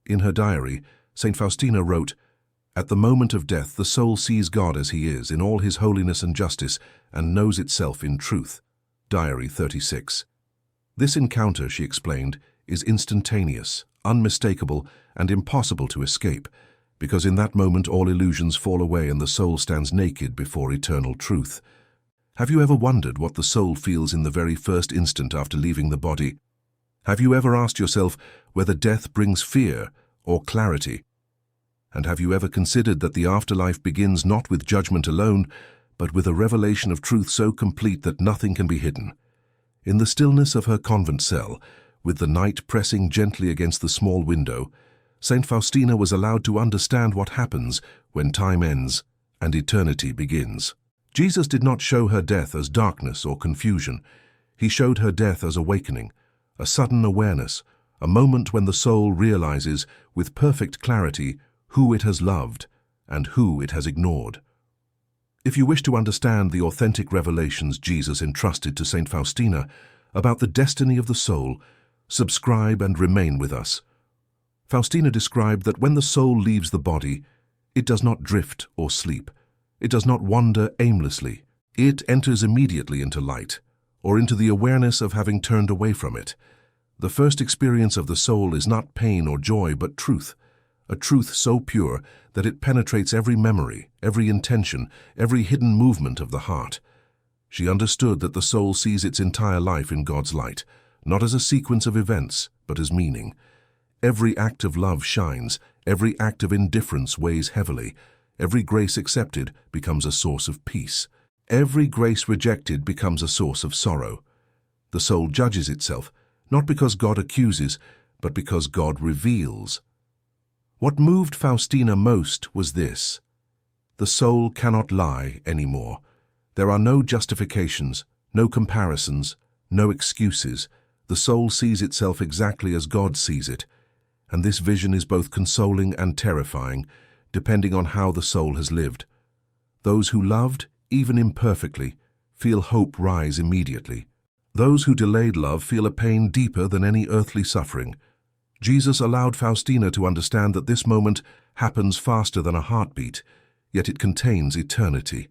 In her diary, St. Faustina wrote, "At the moment of death, the soul sees God as he is, in all his holiness and justice, and knows itself in truth." Diary 36. This encounter, she explained, is instantaneous, unmistakable, and impossible to escape, because in that moment all illusions fall away and the soul stands naked before eternal truth. Have you ever wondered what the soul feels in the very first instant after leaving the body? Have you ever asked yourself whether death brings fear or clarity? And have you ever considered that the afterlife begins not with judgment alone, but with a revelation of truth so complete that nothing can be hidden? In the stillness of her convent cell, with the night pressing gently against the small window, St. Faustina was allowed to understand what happens when time ends and eternity begins. Jesus did not show her death as darkness or confusion. He showed her death as awakening, a sudden awareness, a moment when the soul realizes with perfect clarity who it has loved and who it has ignored. If you wish to understand the authentic revelations Jesus entrusted to St. Faustina about the destiny of the soul, subscribe and remain with us. Faustina described that when the soul leaves the body, it does not drift or sleep. It does not wander aimlessly. It enters immediately into light, or into the awareness of having turned away from it. The first experience of the soul is not pain or joy, but truth. A truth so pure that it penetrates every memory, every intention, every hidden movement of the heart. She understood that the soul sees its entire life in God's light, not as a sequence of events, but as meaning. Every act of love shines, every act of indifference weighs heavily, every grace accepted becomes a source of peace. Every grace rejected becomes a source of sorrow. The soul judges itself, not because God accuses, but because God reveals. What moved Faustina most was this: the soul cannot lie anymore. There are no justifications, no comparisons, no excuses. The soul sees itself exactly as God sees it, and this vision is both consoling and terrifying, depending on how the soul has lived. Those who loved, even imperfectly, feel hope rise immediately. Those who delayed love feel a pain deeper than any earthly suffering. Jesus allowed Faustina to understand that this moment happens faster than a heartbeat, yet it contains eternity.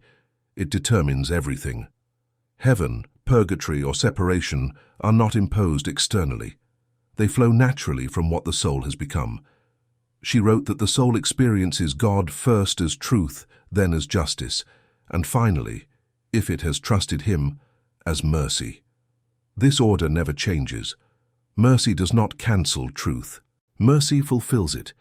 It determines everything. Heaven, purgatory, or separation are not imposed externally. They flow naturally from what the soul has become. She wrote that the soul experiences God first as truth, then as justice, and finally, if it has trusted Him, as mercy. This order never changes. Mercy does not cancel truth. Mercy fulfills it.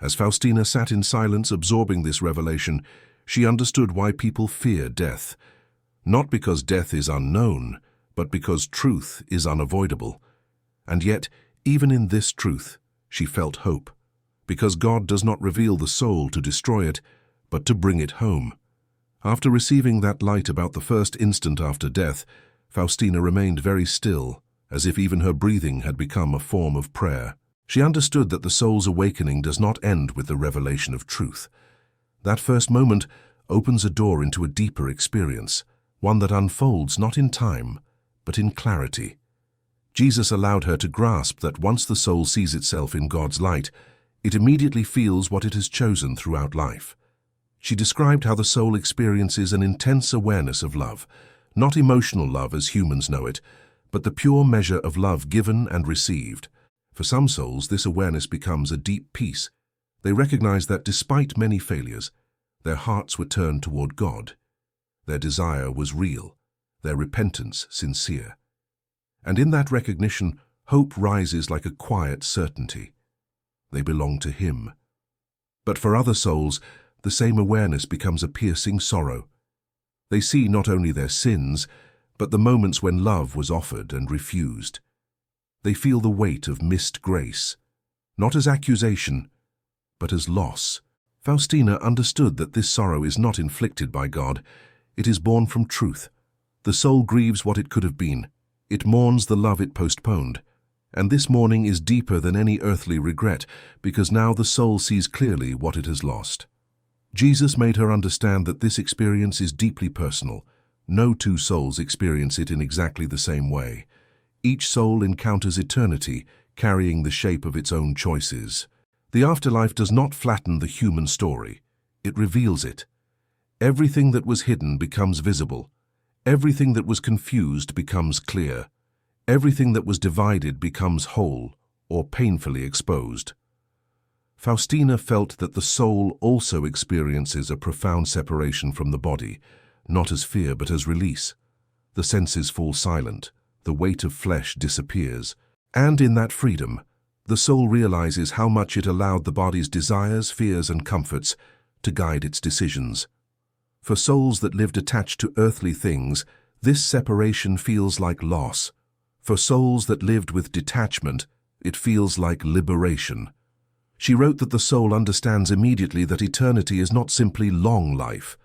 As Faustina sat in silence absorbing this revelation, she understood why people fear death. Not because death is unknown, but because truth is unavoidable. And yet, even in this truth, she felt hope, because God does not reveal the soul to destroy it, but to bring it home. After receiving that light about the first instant after death, Faustina remained very still, as if even her breathing had become a form of prayer. She understood that the soul's awakening does not end with the revelation of truth. That first moment opens a door into a deeper experience, one that unfolds not in time, but in clarity. Jesus allowed her to grasp that once the soul sees itself in God's light, it immediately feels what it has chosen throughout life. She described how the soul experiences an intense awareness of love, not emotional love as humans know it, but the pure measure of love given and received. For some souls, this awareness becomes a deep peace. They recognize that despite many failures, their hearts were turned toward God. Their desire was real, their repentance sincere. And in that recognition, hope rises like a quiet certainty. They belong to Him. But for other souls, the same awareness becomes a piercing sorrow. They see not only their sins, but the moments when love was offered and refused. They feel the weight of missed grace, not as accusation, but as loss. Faustina understood that this sorrow is not inflicted by God. It is born from truth. The soul grieves what it could have been. It mourns the love it postponed. And this mourning is deeper than any earthly regret, because now the soul sees clearly what it has lost. Jesus made her understand that this experience is deeply personal. No two souls experience it in exactly the same way. Each soul encounters eternity, carrying the shape of its own choices. The afterlife does not flatten the human story. It reveals it. Everything that was hidden becomes visible. Everything that was confused becomes clear. Everything that was divided becomes whole or painfully exposed. Faustina felt that the soul also experiences a profound separation from the body, not as fear but as release. The senses fall silent, the weight of flesh disappears, and in that freedom, the soul realizes how much it allowed the body's desires, fears, and comforts to guide its decisions. For souls that lived attached to earthly things, this separation feels like loss. For souls that lived with detachment, it feels like liberation. She wrote that the soul understands immediately that eternity is not simply long life.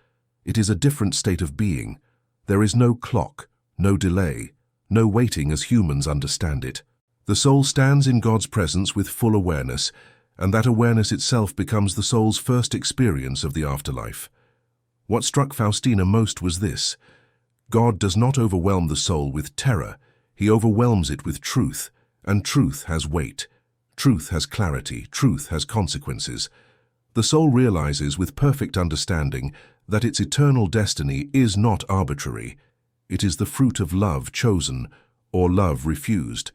It is a different state of being. There is no clock, no delay, no waiting as humans understand it. The soul stands in God's presence with full awareness, and that awareness itself becomes the soul's first experience of the afterlife. What struck Faustina most was this: God does not overwhelm the soul with terror. He overwhelms it with truth, and truth has weight. Truth has clarity. Truth has consequences. The soul realizes with perfect understanding that its eternal destiny is not arbitrary. It is the fruit of love chosen or love refused.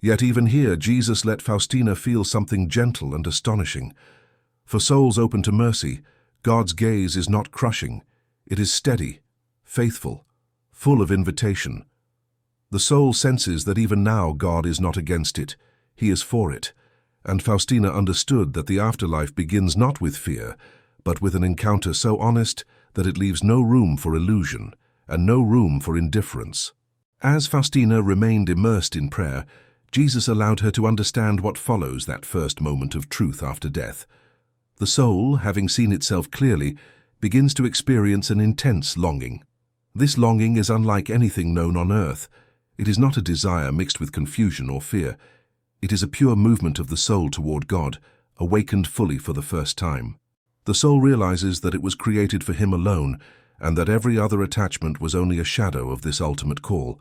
Yet even here, Jesus let Faustina feel something gentle and astonishing. For souls open to mercy, God's gaze is not crushing. It is steady, faithful, full of invitation. The soul senses that even now God is not against it. He is for it. And Faustina understood that the afterlife begins not with fear, but with an encounter so honest that it leaves no room for illusion and no room for indifference. As Faustina remained immersed in prayer, Jesus allowed her to understand what follows that first moment of truth after death. The soul, having seen itself clearly, begins to experience an intense longing. This longing is unlike anything known on earth. It is not a desire mixed with confusion or fear. It is a pure movement of the soul toward God, awakened fully for the first time. The soul realizes that it was created for Him alone, and that every other attachment was only a shadow of this ultimate call.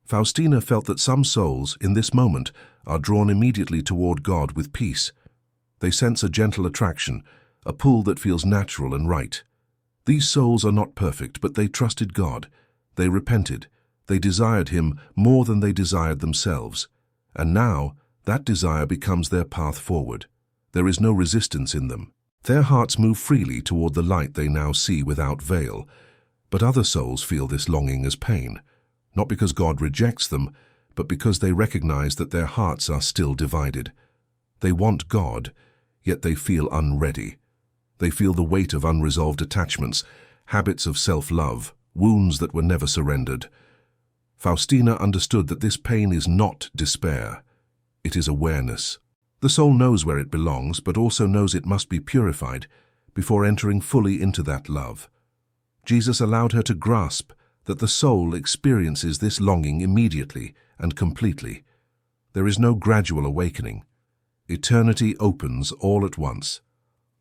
Faustina felt that some souls, in this moment, are drawn immediately toward God with peace. They sense a gentle attraction, a pull that feels natural and right. These souls are not perfect, but they trusted God. They repented. They desired Him more than they desired themselves. And now, that desire becomes their path forward. There is no resistance in them. Their hearts move freely toward the light they now see without veil. But other souls feel this longing as pain, not because God rejects them, but because they recognize that their hearts are still divided. They want God, yet they feel unready. They feel the weight of unresolved attachments, habits of self-love, wounds that were never surrendered. Faustina understood that this pain is not despair. It is awareness. The soul knows where it belongs, but also knows it must be purified before entering fully into that love. Jesus allowed her to grasp that the soul experiences this longing immediately and completely. There is no gradual awakening. Eternity opens all at once.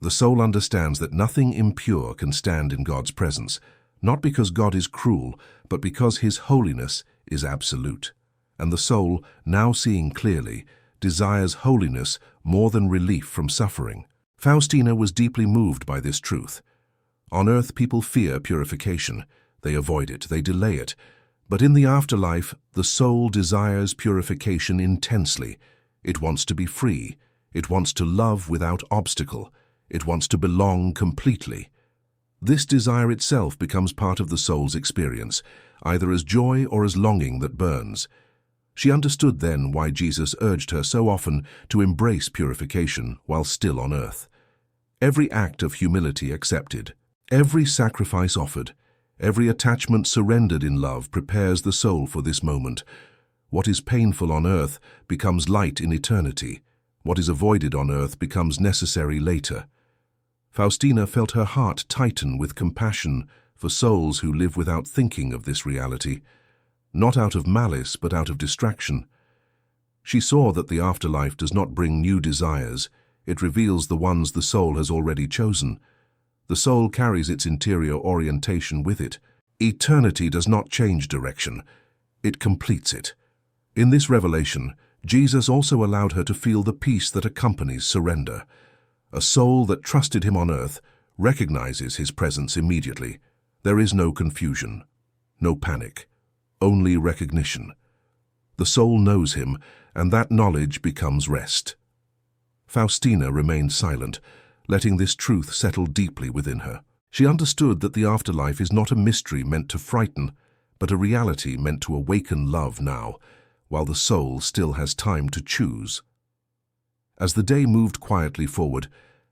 The soul understands that nothing impure can stand in God's presence, not because God is cruel, but because His holiness is absolute. And the soul, now seeing clearly, desires holiness more than relief from suffering. Faustina was deeply moved by this truth. On earth, people fear purification. They avoid it, they delay it. But in the afterlife, the soul desires purification intensely. It wants to be free. It wants to love without obstacle. It wants to belong completely. This desire itself becomes part of the soul's experience, either as joy or as longing that burns. She understood then why Jesus urged her so often to embrace purification while still on earth. Every act of humility accepted, every sacrifice offered, every attachment surrendered in love prepares the soul for this moment. What is painful on earth becomes light in eternity. What is avoided on earth becomes necessary later. Faustina felt her heart tighten with compassion for souls who live without thinking of this reality, not out of malice but out of distraction. She saw that the afterlife does not bring new desires, it reveals the ones the soul has already chosen. The soul carries its interior orientation with it. Eternity does not change direction, it completes it. In this revelation, Jesus also allowed her to feel the peace that accompanies surrender. A soul that trusted him on earth recognizes his presence immediately. There is no confusion, no panic, only recognition. The soul knows him, and that knowledge becomes rest. Faustina remained silent, letting this truth settle deeply within her. She understood that the afterlife is not a mystery meant to frighten, but a reality meant to awaken love now, while the soul still has time to choose. As the day moved quietly forward,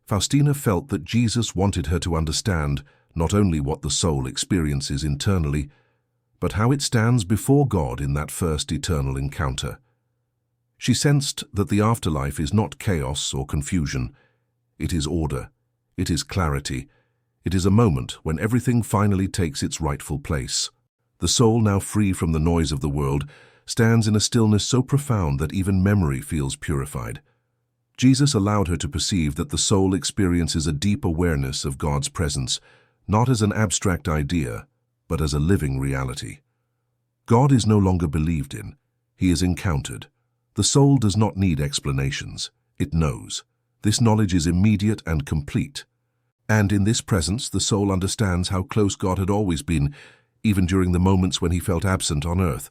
Faustina felt that Jesus wanted her to understand not only what the soul experiences internally, but how it stands before God in that first eternal encounter. She sensed that the afterlife is not chaos or confusion. It is order. It is clarity. It is a moment when everything finally takes its rightful place. The soul, now free from the noise of the world, stands in a stillness so profound that even memory feels purified. Jesus allowed her to perceive that the soul experiences a deep awareness of God's presence, not as an abstract idea, but as a living reality. God is no longer believed in. He is encountered. The soul does not need explanations. It knows. This knowledge is immediate and complete. And in this presence, the soul understands how close God had always been, even during the moments when he felt absent on earth.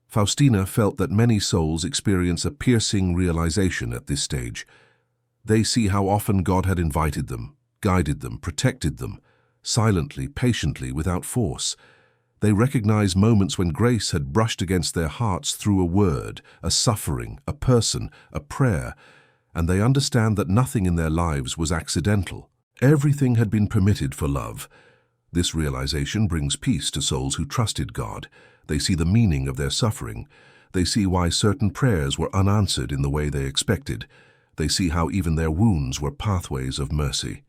Faustina felt that many souls experience a piercing realization at this stage. They see how often God had invited them, guided them, protected them, silently, patiently, without force. They recognize moments when grace had brushed against their hearts through a word, a suffering, a person, a prayer, and they understand that nothing in their lives was accidental. Everything had been permitted for love. This realization brings peace to souls who trusted God. They see the meaning of their suffering. They see why certain prayers were unanswered in the way they expected. They see how even their wounds were pathways of mercy.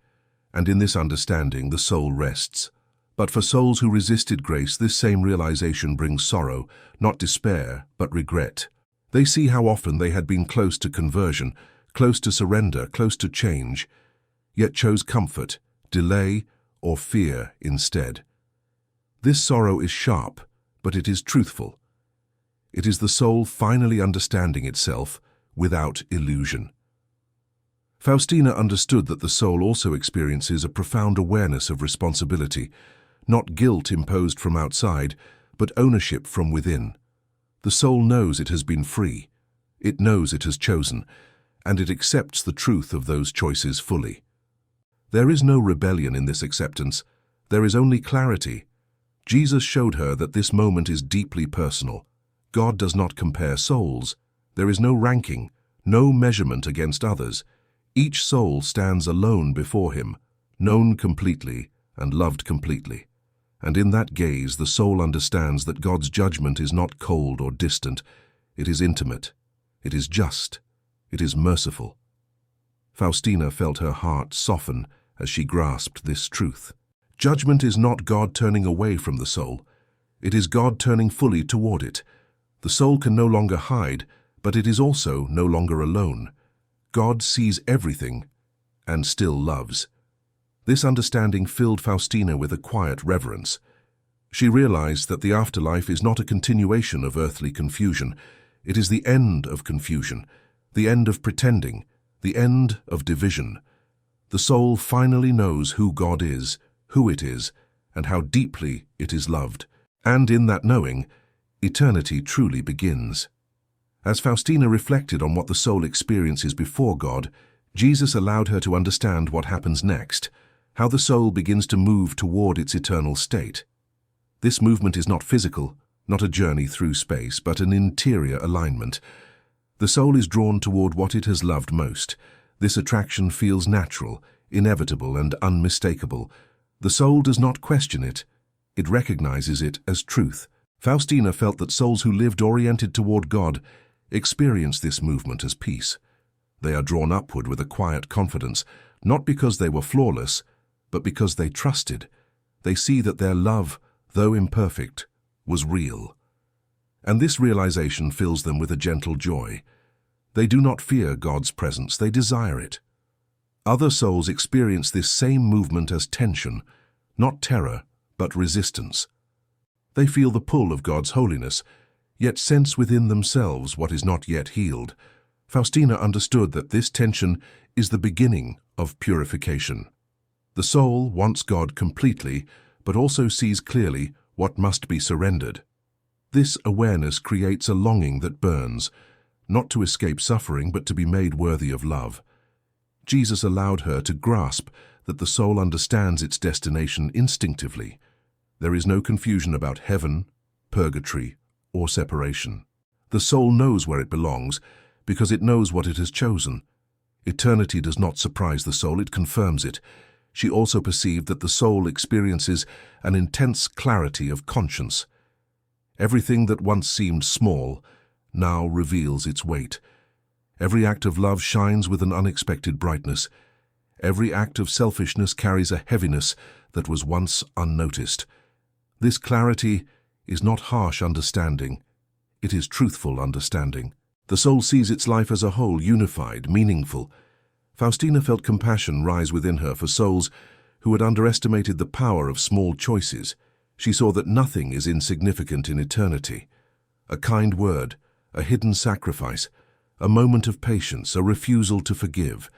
And in this understanding, the soul rests. But for souls who resisted grace, this same realization brings sorrow, not despair, but regret. They see how often they had been close to conversion, close to surrender, close to change, yet chose comfort, delay, or fear instead. This sorrow is sharp, but it is truthful. It is the soul finally understanding itself without illusion. Faustina understood that the soul also experiences a profound awareness of responsibility, not guilt imposed from outside, but ownership from within. The soul knows it has been free. It knows it has chosen, and it accepts the truth of those choices fully. There is no rebellion in this acceptance. There is only clarity. Jesus showed her that this moment is deeply personal. God does not compare souls. There is no ranking, no measurement against others. Each soul stands alone before him, known completely and loved completely. And in that gaze, the soul understands that God's judgment is not cold or distant. It is intimate. It is just. It is merciful. Faustina felt her heart soften as she grasped this truth. Judgment is not God turning away from the soul. It is God turning fully toward it. The soul can no longer hide, but it is also no longer alone. God sees everything and still loves. This understanding filled Faustina with a quiet reverence. She realized that the afterlife is not a continuation of earthly confusion. It is the end of confusion, the end of pretending, the end of division. The soul finally knows who God is, who it is, and how deeply it is loved. And in that knowing, eternity truly begins. As Faustina reflected on what the soul experiences before God, Jesus allowed her to understand what happens next, how the soul begins to move toward its eternal state. This movement is not physical, not a journey through space, but an interior alignment. The soul is drawn toward what it has loved most. This attraction feels natural, inevitable, and unmistakable. The soul does not question it. It recognizes it as truth. Faustina felt that souls who lived oriented toward God experience this movement as peace. They are drawn upward with a quiet confidence, not because they were flawless, but because they trusted. They see that their love, though imperfect, was real. And this realization fills them with a gentle joy. They do not fear God's presence, they desire it. Other souls experience this same movement as tension, not terror, but resistance. They feel the pull of God's holiness, yet sense within themselves what is not yet healed. Faustina understood that this tension is the beginning of purification. The soul wants God completely, but also sees clearly what must be surrendered. This awareness creates a longing that burns, not to escape suffering, but to be made worthy of love. Jesus allowed her to grasp that the soul understands its destination instinctively. There is no confusion about heaven, purgatory, or separation. The soul knows where it belongs because it knows what it has chosen. Eternity does not surprise the soul, it confirms it. She also perceived that the soul experiences an intense clarity of conscience. Everything that once seemed small now reveals its weight. Every act of love shines with an unexpected brightness. Every act of selfishness carries a heaviness that was once unnoticed. This clarity is not harsh understanding. It is truthful understanding. The soul sees its life as a whole, unified, meaningful. Faustina felt compassion rise within her for souls who had underestimated the power of small choices. She saw that nothing is insignificant in eternity. A kind word, a hidden sacrifice, a moment of patience, a refusal to forgive.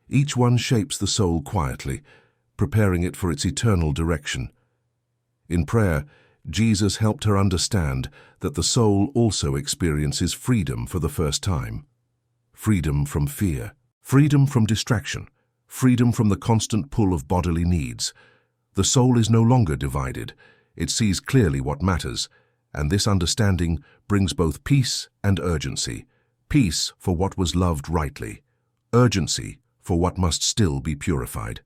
Each one shapes the soul quietly, preparing it for its eternal direction. In prayer, Jesus helped her understand that the soul also experiences freedom for the first time. Freedom from fear, freedom from distraction, freedom from the constant pull of bodily needs. The soul is no longer divided. It sees clearly what matters, and this understanding brings both peace and urgency. Peace for what was loved rightly, urgency for what must still be purified.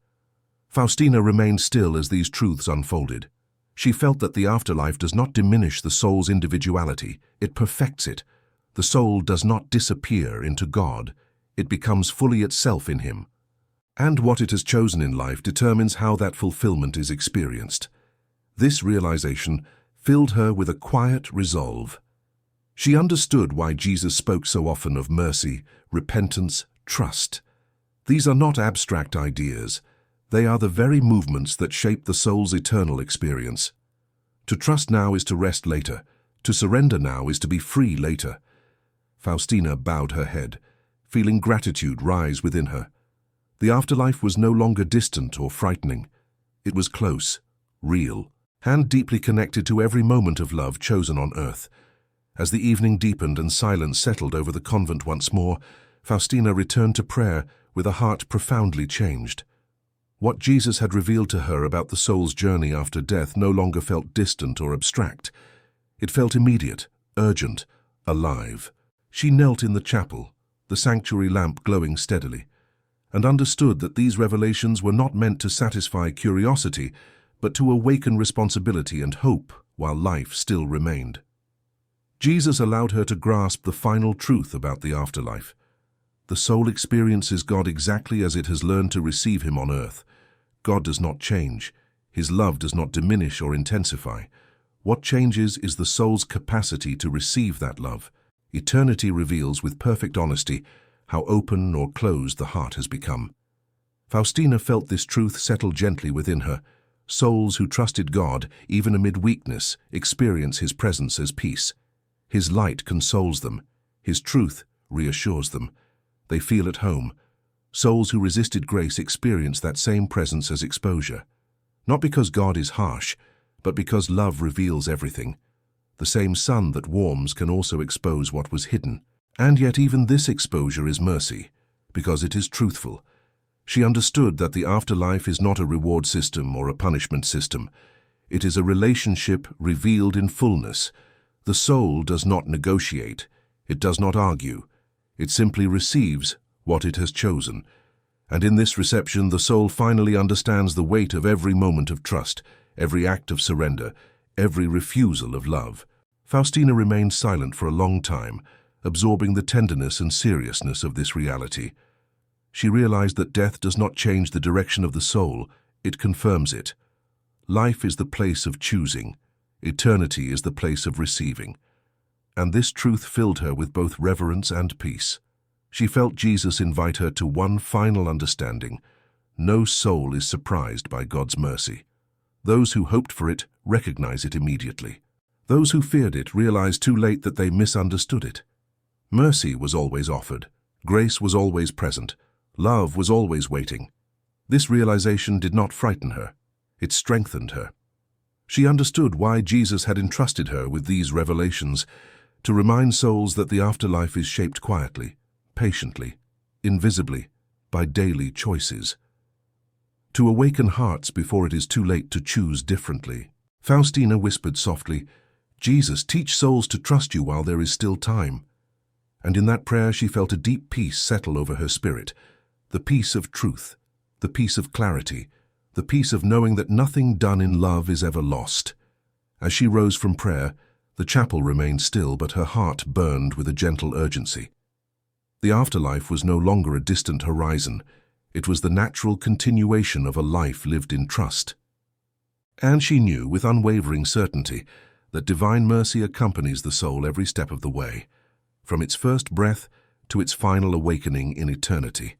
Faustina remained still as these truths unfolded. She felt that the afterlife does not diminish the soul's individuality, it perfects it. The soul does not disappear into God, it becomes fully itself in Him. And what it has chosen in life determines how that fulfillment is experienced. This realization filled her with a quiet resolve. She understood why Jesus spoke so often of mercy, repentance, trust. These are not abstract ideas. They are the very movements that shape the soul's eternal experience. To trust now is to rest later. To surrender now is to be free later. Faustina bowed her head, feeling gratitude rise within her. The afterlife was no longer distant or frightening. It was close, real, and deeply connected to every moment of love chosen on earth. As the evening deepened and silence settled over the convent once more, Faustina returned to prayer with a heart profoundly changed. What Jesus had revealed to her about the soul's journey after death no longer felt distant or abstract. It felt immediate, urgent, alive. She knelt in the chapel, the sanctuary lamp glowing steadily, and understood that these revelations were not meant to satisfy curiosity, but to awaken responsibility and hope while life still remained. Jesus allowed her to grasp the final truth about the afterlife. The soul experiences God exactly as it has learned to receive Him on earth. God does not change. His love does not diminish or intensify. What changes is the soul's capacity to receive that love. Eternity reveals with perfect honesty how open or closed the heart has become. Faustina felt this truth settle gently within her. Souls who trusted God, even amid weakness, experience His presence as peace. His light consoles them. His truth reassures them. They feel at home. Souls who resisted grace experience that same presence as exposure. Not because God is harsh, but because love reveals everything. The same sun that warms can also expose what was hidden. And yet even this exposure is mercy, because it is truthful. She understood that the afterlife is not a reward system or a punishment system. It is a relationship revealed in fullness. The soul does not negotiate. It does not argue. It simply receives what it has chosen. And in this reception, the soul finally understands the weight of every moment of trust, every act of surrender, every refusal of love. Faustina remained silent for a long time, absorbing the tenderness and seriousness of this reality. She realized that death does not change the direction of the soul, it confirms it. Life is the place of choosing. Eternity is the place of receiving. And this truth filled her with both reverence and peace. She felt Jesus invite her to one final understanding. No soul is surprised by God's mercy. Those who hoped for it recognize it immediately. Those who feared it realized too late that they misunderstood it. Mercy was always offered, grace was always present, love was always waiting. This realization did not frighten her, it strengthened her. She understood why Jesus had entrusted her with these revelations, to remind souls that the afterlife is shaped quietly, patiently, invisibly, by daily choices. To awaken hearts before it is too late to choose differently. Faustina whispered softly, "Jesus, teach souls to trust you while there is still time." And in that prayer she felt a deep peace settle over her spirit, the peace of truth, the peace of clarity, the peace of knowing that nothing done in love is ever lost. As she rose from prayer, the chapel remained still, but her heart burned with a gentle urgency. The afterlife was no longer a distant horizon. It was the natural continuation of a life lived in trust. And she knew with unwavering certainty that divine mercy accompanies the soul every step of the way, from its first breath to its final awakening in eternity.